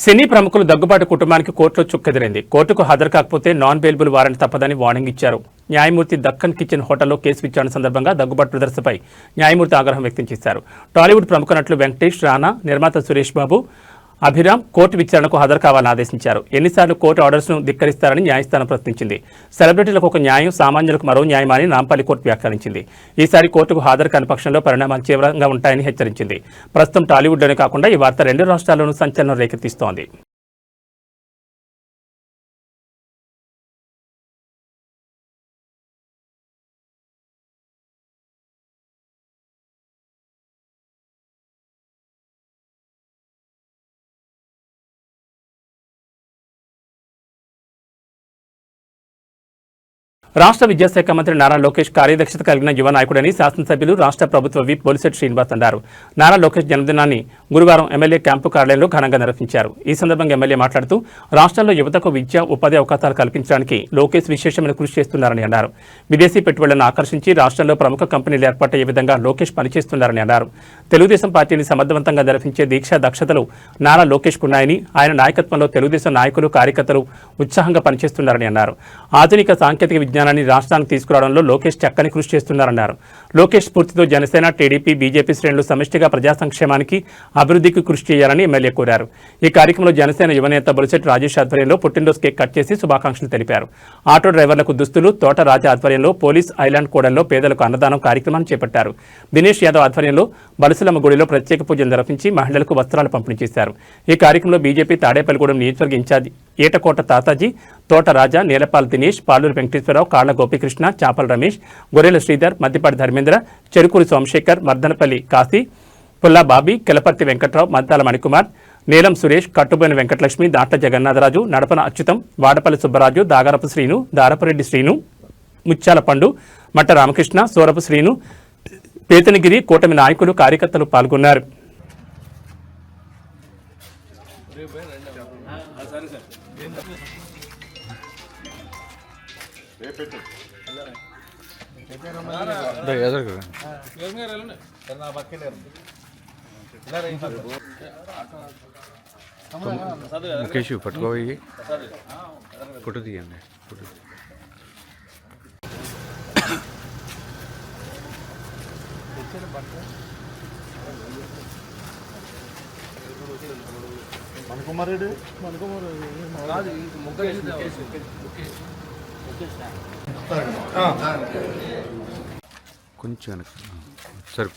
సినీ ప్రముఖులు దగ్గుబాటి కుటుంబానికి కోర్టులో చుక్కెదిరింది. కోర్టుకు హాజరు కాకపోతే నాన్ బెయిలబుల్ వారెంట్ తప్పదని వార్నింగ్ ఇచ్చారు. న్యాయమూర్తి దక్కన్ కిచెన్ హోటల్లో కేసు విచారణ సందర్భంగా దగ్గుబాటి బ్రదర్స్పై న్యాయమూర్తి ఆగ్రహం వ్యక్తం చేశారు. టాలీవుడ్ ప్రముఖ నటులు వెంకటేష్, రానా, నిర్మాత సురేష్ బాబు, అభిరామ్ కోర్టు విచారణకు హాజరు కావాలని ఆదేశించారు. ఎన్నిసార్లు కోర్టు ఆర్డర్స్ను ధిక్కరిస్తారని న్యాయస్థానం ప్రశ్నించింది. సెలబ్రిటీలకు ఒక న్యాయం, సామాన్యులకు మరో న్యాయమా అని నాంపల్లి కోర్టు వ్యాఖ్యానించింది. ఈసారి కోర్టుకు హాజరు కాని పక్షంలో పరిణామాలు తీవ్రంగా ఉంటాయని హెచ్చరించింది. ప్రస్తుతం టాలీవుడ్లోనే కాకుండా ఈ వార్త రెండు రాష్ట్రాల్లోనూ సంచలనం రేకెత్తిస్తోంది. రాష్ట్ర విద్యాశాఖ మంత్రి నారా లోకేష్ కార్యదక్షత కలిగిన యువ నాయకుడని శాసనసభ్యులు, రాష్ట్ర ప్రభుత్వ విప్ బొలిశెట్టి శ్రీనివాస్ అన్నారు. నారా లోకేష్ జన్మదినాన్ని గురువారం ఎమ్మెల్యే క్యాంపు కార్యాలయంలో ఘనంగా నిర్వహించారు. ఈ సందర్భంగా ఎమ్మెల్యే మాట్లాడుతూ రాష్ట్రంలో యువతకు విద్య, ఉపాధి అవకాశాలు కల్పించడానికి లోకేష్ విశేషమైన కృషి చేస్తున్నారని అన్నారు. విదేశీ పెట్టుబడులను ఆకర్షించి రాష్ట్రంలో ప్రముఖ కంపెనీలు ఏర్పాటయ్యే విధంగా లోకేష్ పనిచేస్తున్నారని అన్నారు. తెలుగుదేశం పార్టీని సమర్థవంతంగా నిర్వహించే దీక్ష, దక్షతలు నారా లోకేష్కున్నాయని, ఆయన నాయకత్వంలో తెలుగుదేశం నాయకులు, కార్యకర్తలు ఉత్సాహంగా పనిచేస్తున్నారని అన్నారు. ఆధునిక సాంకేతిక విజ్ఞానాన్ని రాష్ట్రానికి తీసుకురావడంలో లోకేష్ చక్కని కృషి చేస్తున్నారన్నారు. లోకేష్ స్ఫూర్తితో జనసేన, టీడీపీ, బీజేపీ శ్రేణులు సమిష్టిగా ప్రజా సంక్షేమానికి, అభివృద్ధికి కృషి చేయాలని ఎమ్మెల్యే కోరారు. ఈ కార్యక్రమంలో జనసేన యువనేత బొలిశెట్టి రాజేష్ ఆధ్వర్యంలో పుట్టినరోజు కేక్ కట్ చేసి శుభాకాంక్షలు తెలిపారు. ఆటో డ్రైవర్లకు దుస్తులు, తోట రాజా ఆధ్వర్యంలో పోలీస్ ఐలాండ్ కూడల్లో పేదలకు అన్నదానం కార్యక్రమాన్ని చేపట్టారు. దినేష్ యాదవ్ ఆధ్వర్యంలో బలసులమ్మ గుడిలో ప్రత్యేక పూజలు నిర్వహించి మహిళలకు వస్త్రాలు పంపిణీ చేశారు. ఈ కార్యక్రమంలో బీజేపీ తాడేపల్లిగూడెం నియోజకవర్గ ఇన్ఛార్జి ఏటకోట తాతాజీ, తోట రాజా, నీలపాల్ దినేష్, పాలూరు వెంకటేశ్వరరావు, కాళ్ల గోపీకృష్ణ, చాపల రమేష్, గొర్రెల శ్రీధర్, మద్దిపాటి ధర్మేంద్ర, చెరుకూరి సోమశేఖర్, మర్దనపల్లి కాశీ, పుల్లా బాబీ, కెలపర్తి వెంకట్రావు, మద్దాల మణికుమార్, నీలం సురేష్, కట్టుబోయిన వెంకటలక్ష్మి, దాట్ల జగన్నాథరాజు, నడపన అచ్యుతం, వాడపల్లి సుబ్బరాజు, దాగరపు శ్రీను, దారపురెడ్డి శ్రీను, ముత్యాల పండు, మట్ట రామకృష్ణ, సోరపు శ్రీను, పేతనగిరి కూటమి నాయకులు, కార్యకర్తలు పాల్గొన్నారు. ముఖేష్ పట్టుకోవి ఫోటో తీయండి. కొంచెం సరే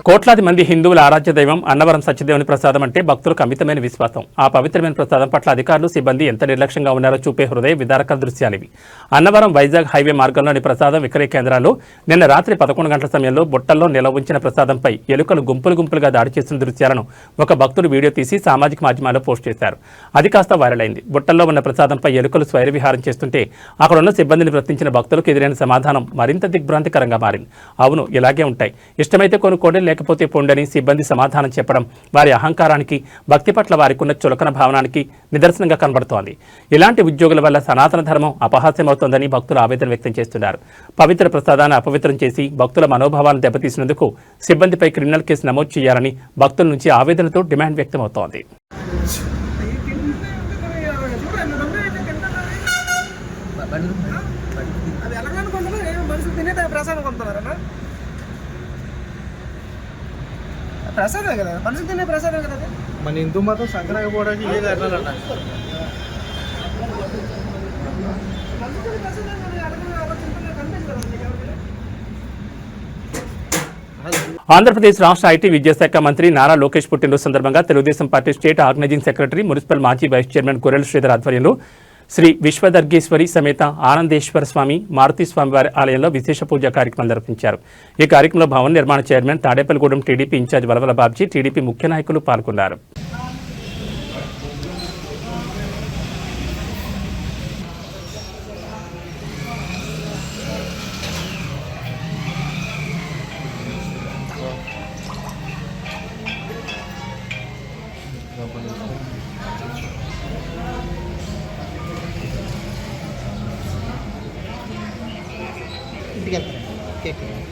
కోట్లాది మంది హిందువుల ఆరాధ్య దైవం అన్నవరం సత్యదేవుని ప్రసాదం అంటే భక్తులకు అమితమైన విశ్వాసం. ఆ పవిత్రమైన ప్రసాదం పట్ల అధికారులు, సిబ్బంది ఎంత నిర్లక్ష్యంగా ఉన్నారో చూపే హృదయ విదారక దృశ్యాలివి. అన్నవరం వైజాగ్ హైవే మార్గంలోని ప్రసాదం విక్రయ కేంద్రాల్లో నిన్న రాత్రి 11 గంటల సమయంలో బుట్టల్లో నిల్వ ఉంచిన ప్రసాదంపై ఎలుకలు గుంపులు గుంపులుగా దాడి చేస్తున్న దృశ్యాలను ఒక భక్తుడు వీడియో తీసి సామాజిక మాధ్యమాల్లో పోస్ట్ చేశారు. అది కాస్త వైరల్ అయింది. బుట్టల్లో ఉన్న ప్రసాదంపై ఎలుకలు స్వైర విహారం చేస్తుంటే అక్కడున్న సిబ్బందిని ప్రశ్నించిన భక్తులకు ఎదురైన సమాధానం మరింత దిగ్భ్రాంతికరంగా మారింది. అవును, ఇలాగే ఉంటాయి, ఇష్టమైతే కొనుక్కోండి, లేకపోతే పొండని సిబ్బంది సమాధానం చెప్పడం వారి అహంకారానికి, భక్తి పట్ల వారికి ఉన్న చులకన భావనానికి నిదర్శనంగా కనబడుతోంది. ఇలాంటి ఉద్యోగుల వల్ల సనాతన ధర్మం అపహాస్యమవుతోందని భక్తులు ఆవేదన వ్యక్తం చేస్తున్నారు. పవిత్ర ప్రసాదాన్ని అపవిత్రం చేసి భక్తుల మనోభావాలను దెబ్బతీసినందుకు సిబ్బందిపై క్రిమినల్ కేసు నమోదు చేయాలని భక్తుల నుంచి ఆవేదనతో డిమాండ్ వ్యక్తమవుతోంది. ప్రసాదం కదా, మనుషులు తినే ప్రసాదం కదా. మన హిందూ మతం సంక్రాంతి పోవడానికి ఏ కారణాలన్నా ఆంధ్రప్రదేశ్ రాష్ట్ర ఐటీ విద్యాశాఖ మంత్రి నారా లోకేష్ పుట్టినరోజు సందర్భంగా Telugu Desam party state organising secretary, municipal మాజీ వైస్ చైర్మన్ గొర్రెల శ్రీధర్ ఆధ్వర్యంలో శ్రీ విశ్వదర్గేశ్వరి సమేత ఆనందేశ్వర స్వామి మారుతి స్వామివారి ఆలయంలో విశేష పూజా కార్యక్రమాలు నిర్వహించారు. ఈ కార్యక్రమంలో భవన నిర్మాణ chairman Tadepalligudem TDP incharge Valavala Babji, TDP ముఖ్య నాయకులు పాల్గొన్నారు. ఇంటికి వెళ్తారండి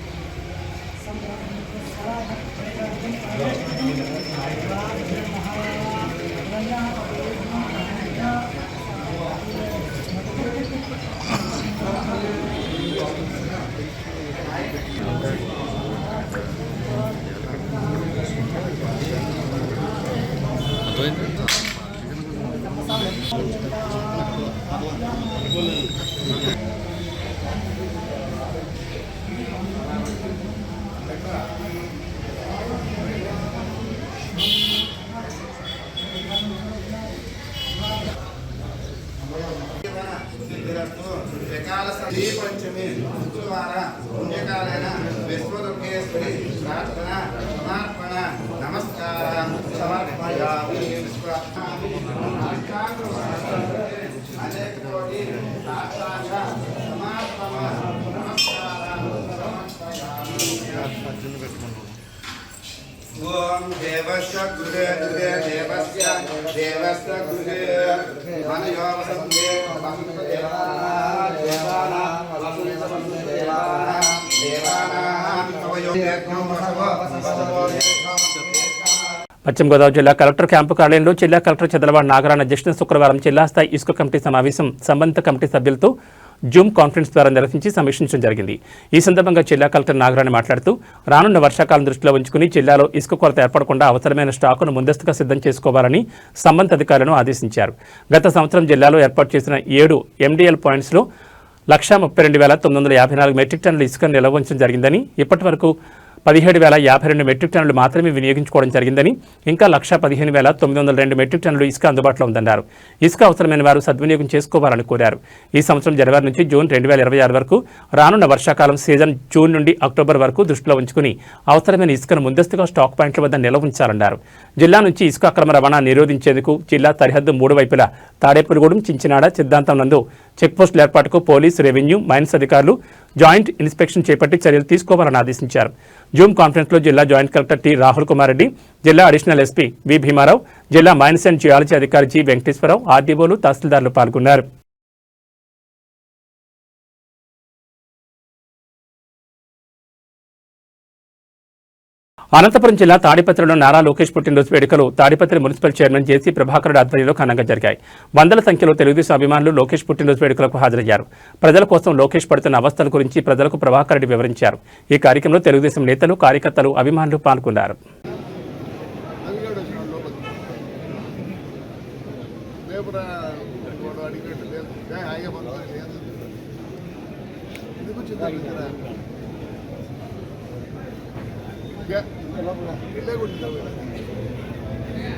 కేక్ పంచమి శుక్రవార పుణ్యకాలైన విశ్వదుర్గేశ్వరి ప్రార్థన సమర్పణ నమస్కార సమర్పయామి అనేక కోటి సాష్టాంగ సమర్పణ నమస్కార ఓం దేవస్య గృహే గృహే దేవస్య దేవస్య గృహే మనయోవసందే పశ్చిమ గోదావరి జిల్లా కలెక్టర్ క్యాంపు కార్యాలయంలో జిల్లా కలెక్టర్ చదలవాడ నాగరాణ అధ్యక్షతన శుక్రవారం జిల్లా స్థాయి ఇసుక కమిటీ సమావేశం సంబంధిత కమిటీ సభ్యులతో జూమ్ కాన్ఫరెన్స్ ద్వారా నిర్వహించి సమీక్షించడం జరిగింది. ఈ సందర్భంగా జిల్లా కలెక్టర్ నాగరాణి మాట్లాడుతూ రానున్న వర్షాకాలం దృష్టిలో ఉంచుకుని జిల్లాలో ఇసుక కొరత ఏర్పడకుండా అవసరమైన స్టాకును ముందస్తుగా సిద్ధం చేసుకోవాలని సంబంధిత అధికారులను ఆదేశించారు. గత సంవత్సరం జిల్లాలో ఏర్పాటు చేసిన 7 MDL పాయింట్స్లో 132,954 మెట్రిక్ టన్నుల ఇసుకను నిల్వ ఉంచడం జరిగిందని, ఇప్పటి వరకు 17,052 మెట్రిక్ టన్నులు మాత్రమే వినియోగించుకోవడం జరిగిందని, ఇంకా 115,902 మెట్రిక్ టన్నులు ఇసుక అందుబాటులో ఉందన్నారు. ఇసుక అవసరమైన వారు సద్వినియోగం చేసుకోవాలని కోరారు. ఈ సంవత్సరం జనవరి నుంచి జూన్ 2026 వరకు రానున్న వర్షాకాలం సీజన్ జూన్ నుండి అక్టోబర్ వరకు దృష్టిలో ఉంచుకుని అవసరమైన ఇసుకను ముందస్తుగా స్టాక్ పాయింట్ల వద్ద నిల్వ ఉంచాలన్నారు. జిల్లా నుంచి ఇసుక అక్రమ రవాణా నిరోధించేందుకు జిల్లా సరిహద్దు 3 వైపులా తాడేపల్లిగూడెం, చించినాడ, సిద్ధాంతం నందు చెక్పోస్టుల ఏర్పాటుకు పోలీసు, రెవెన్యూ, మైన్స్ అధికారులు జాయింట్ ఇన్స్పెక్షన్ చేపట్టి చర్యలు తీసుకోవాలని ఆదేశించారు. జూమ్ కాన్ఫరెన్స్లో జిల్లా joint collector T. Rahul Kumar Reddy, జిల్లా అడిషనల్ ఎస్పీ వి. భీమారావు, జిల్లా మైన్స్ అండ్ జియాలజీ అధికారి జి. వెంకటేశ్వరరావు, ఆర్డీఓలు, తహసీల్దార్లు పాల్గొన్నారు. అనంతపురం జిల్లా తాడిపత్రిలో నారా లోకేష్ పుట్టినరోజు వేడుకలు తాడిపత్రి మున్సిపల్ చైర్మన్ జేసీ ప్రభాకర్ ఆధ్వర్యంలో ఘనంగా జరిగాయి. వందల సంఖ్యలో తెలుగుదేశం అభిమానులు లోకేష్ పుట్టినరోజు వేడుకలకు హాజరయ్యారు. ప్రజల కోసం లోకేష్ పడుతున్న అవస్థల గురించి ప్రజలకు ప్రభాకర్ రెడ్డి వివరించారు. ఈ కార్యక్రమంలో తెలుగుదేశం నేతలు, కార్యకర్తలు, అభిమానులు పాల్గొన్నారు.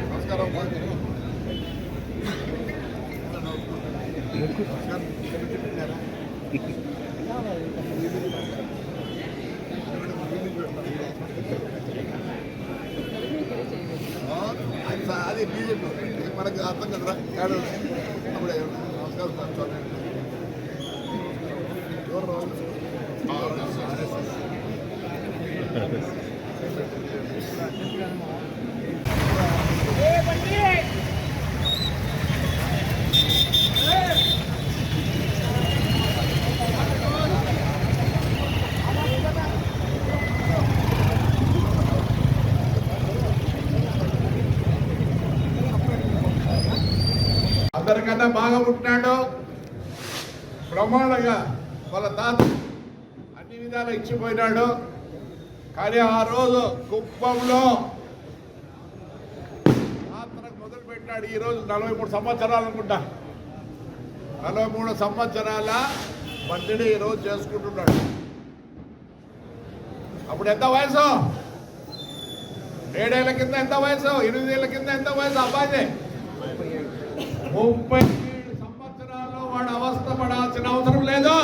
నమస్కారం. అది బీజేపీ మనకు అర్థం కదరా. అప్పుడే నమస్కారం. అందరికన్నా బాగా పుట్టినాడు, బ్రహ్మాండంగా వాళ్ళ తాత అన్ని విధాలు ఇచ్చిపోయినాడు. కానీ ఆ రోజు కుప్పంలో యాత్రకు మొదలు పెట్టినాడు. ఈరోజు 43 సంవత్సరాలు అనుకుంటా, 43 సంవత్సరాల బర్త్డే ఈరోజు చేసుకుంటున్నాడు. అప్పుడు ఎంత వయసు? 7 ఏళ్ల కింద ఎంత వయసు? 8 ఏళ్ల కింద ఎంత వయసు? అబ్బాయి 37 సంవత్సరాల్లో వాడు అవస్థ పడాల్సిన అవసరం లేదు.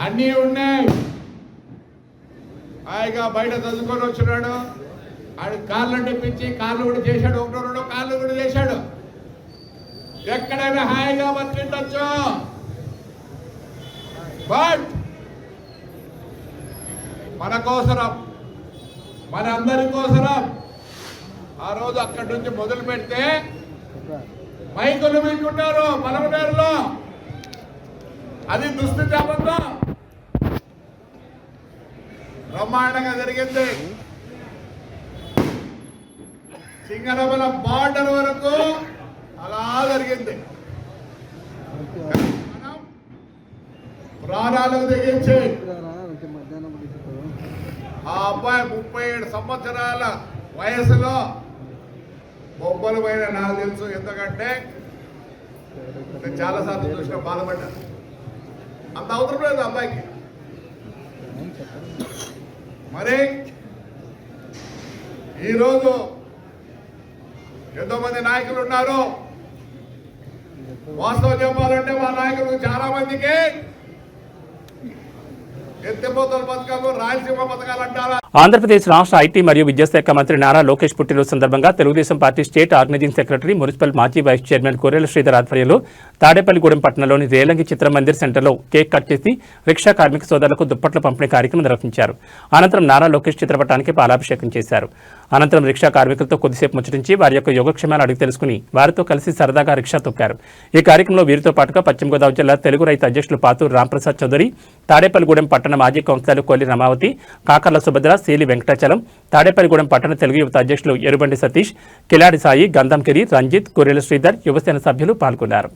అన్నీ ఉన్నాయి. హాయిగా బయట చదువుకొని వచ్చినాడు. ఆడు కాళ్ళు నడిపించి కాళ్ళు కూడా చేశాడు, 1-2 కాళ్ళు కూడా చేశాడు. ఎక్కడైనా హాయిగా బతికిండొచ్చు. బట్ మన కోసరం, మన అందరి కోసరం ఆ రోజు అక్కడి నుంచి మొదలు పెడితే మైకులు మీకుంటారు పలమనేరులో. అది దుస్థితి అబద్ధం. బ్రహ్మాండంగా జరిగింది. సింగనమల బార్డర్ వరకు అలా జరిగింది. మనం ప్రాణాలకు తెగించి ఆ అబ్బాయి 37 సంవత్సరాల వయసులో బొబ్బలు పైన నాకు తెలుసు. ఎందుకంటే నేను చాలాసార్లు చూసిన బాధపడ్డాను. అంత అవసరం లేదు అబ్బాయికి. మరి ఈరోజు ఎంతో మంది నాయకులు ఉన్నారు. వాస్తవం చెప్పాలంటే మా నాయకులు చాలా మందికి ఎత్తిపోతల పథకాలు, రాయలసీమ పథకాలు అంటారా. ఆంధ్రప్రదేశ్ రాష్ట్ర ఐటీ మరియు విద్యాశాఖ మంత్రి నారా లోకేష్ పుట్టినరోజు సందర్భంగా Telugu Desam party state organising secretary, municipal మాజీ వైస్ చైర్మన్ కొర్రెల శ్రీధర్ ఆధ్వర్యంలో తాడేపల్లిగూడెం పట్టణంలోని రేలంగి చిత్రమందిర్ సెంటర్లో కేక్ కట్ చేసి రిక్షా కార్మిక సోదరులకు దుప్పట్ల పంపిణీ కార్యక్రమం నిర్వహించారు. అనంతరం నారా లోకేష్ చిత్రపటానికి పాలాభిషేకం చేశారు. అనంతరం రిక్షా కార్మికులతో కొద్దిసేపు ముచ్చటించి వారి యొక్క యోగక్షేమాలు అడిగి తెలుసుకుని వారితో కలిసి సరదాగా రిక్షా తొక్కారు. ఈ కార్యక్రమంలో వీరితో పాటుగా పశ్చిమ గోదావరి జిల్లా తెలుగు రైతు అధ్యక్షులు పాతూరు రాంప్రసాద్ చౌదరి, తాడేపల్లిగూడెం పట్టణ మాజీ కౌన్సిలర్లు కొల్లి రమావతి, కాకర్ల సుభద్ర, సీలి వెంకటాచలం, తాడేపల్లిగూడెం పట్టణ తెలుగు యువత అధ్యక్షులు ఎరుబండి సతీష్, కిలాడి సాయి, గంధం కిరి, రంజిత్, కొర్రెల శ్రీధర్, యువసేన సభ్యులు పాల్గొన్నారు.